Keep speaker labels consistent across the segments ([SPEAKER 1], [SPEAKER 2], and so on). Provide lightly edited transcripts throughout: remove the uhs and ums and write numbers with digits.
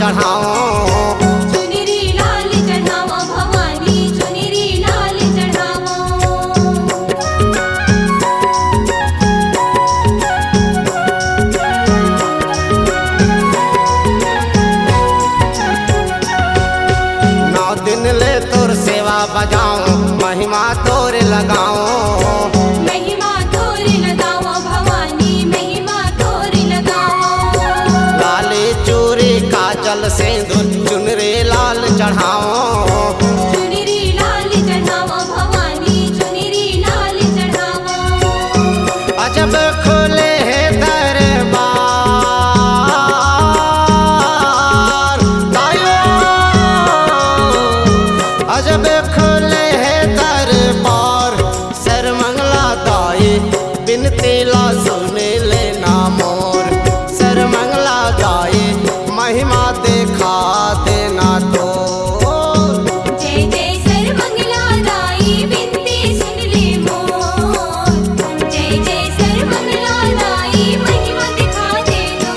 [SPEAKER 1] चढ़ाओ।
[SPEAKER 2] चुनरी लाल चढ़ावो भवानी चुनरी लाल चढ़ावो।
[SPEAKER 1] नौ दिन ले तोर सेवा बजाओ महिमा तोर लगाओ।
[SPEAKER 2] महिमा तोर लगाओ भवानी महिमा तोर लगाओ।
[SPEAKER 1] लाली चूड़ी काजल सिंदूर चुनरी लाल चढ़ाओ।
[SPEAKER 2] चुनरी लाल चढ़ावो भवानी चुनरी लाल चढ़ावो।
[SPEAKER 1] अजब खुले है दरबार तायो। अजब खुले है दरबार सर्वमंगला दाई बिनती ला सुने लेना मोर। सर्वमंगला दाई महिमा देखा देना तो।
[SPEAKER 2] जय जय सर्वमंगला दाई बिनती सुन ले मोर। जय जय सर्वमंगला दाई महिमा दिखा दे दो।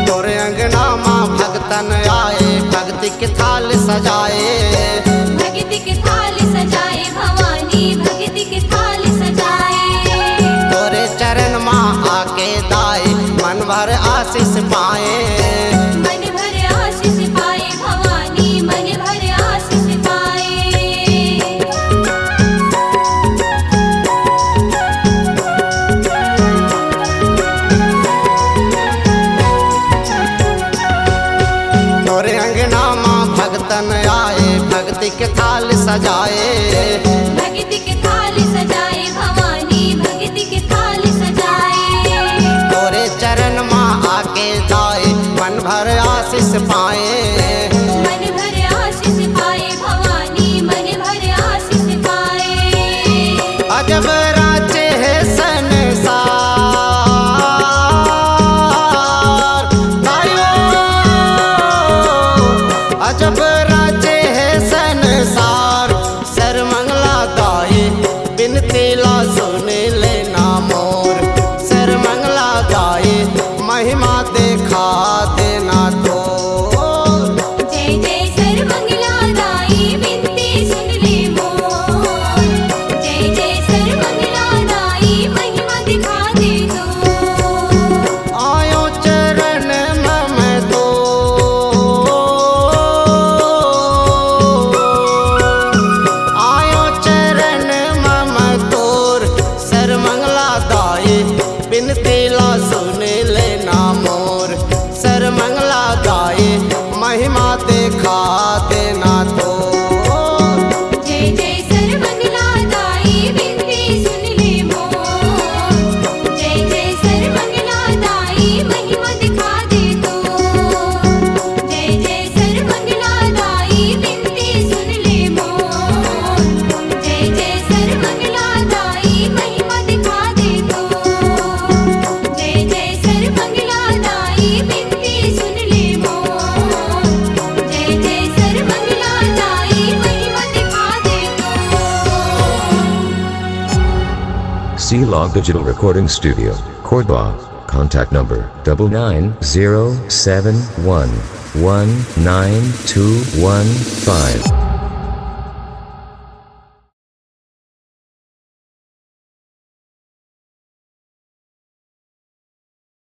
[SPEAKER 1] तोरे अंगना माँ भगतन आए भक्ति के थाल सजाए।
[SPEAKER 2] भक्ति के थाल सजाए भवानी भक्ति के थाल सजाए।
[SPEAKER 1] तोरे चरण माँ आके दाए मन भर आशीष पाए।
[SPEAKER 2] मन भर आशीष पाए भवानी मन भर आशीष पाए।
[SPEAKER 1] तोरे अंगना माँ भगतन आए भक्ति के थाल सजाए।
[SPEAKER 2] भक्ति के थाल सजाए भवानी भक्ति के थाल सजाए।
[SPEAKER 1] तोरे चरण माँ आके दाए मन भर आशीष पाए।
[SPEAKER 2] मन भर आशीष पाए भवानी मन भर आशीष पाए।
[SPEAKER 1] अजब राजे है संसार तायो। अजब राजे है संसार सर्वमंगला दाई बिनती ला सुने लेना मोर। सर्वमंगला दाई महिमा देखा देना तो।
[SPEAKER 2] जय जय सर्वमंगला दाई बिनती सुन ले मोर। जय जय सर्वमंगला दाई महिमा दिखा दे दो।
[SPEAKER 1] आयो चरण मम तो। आयो चरण मम तोर सर्वमंगला दाई बिनती ला सुने लेना मोर। सर्वमंगला दाई महिमा देखा देना तो।
[SPEAKER 2] जय जय सर्वमंगला दाई बिनती सुन ले मोर। जय जय सर्वमंगला दाई महिमा दिखा दे दो। जय जय सर्वमंगला दाई बिनती सुन ले मोर। जय जय सर्वमंगला दाई महिमा दिखा दे दो। जय जय सर्वमंगला दाई बिनती सुन ले मोर। जय जय सर्वमंगला दाई महिमा दिखा दे दो।
[SPEAKER 3] C-Log Digital Recording Studio, Cordoba. Contact number 99071192115.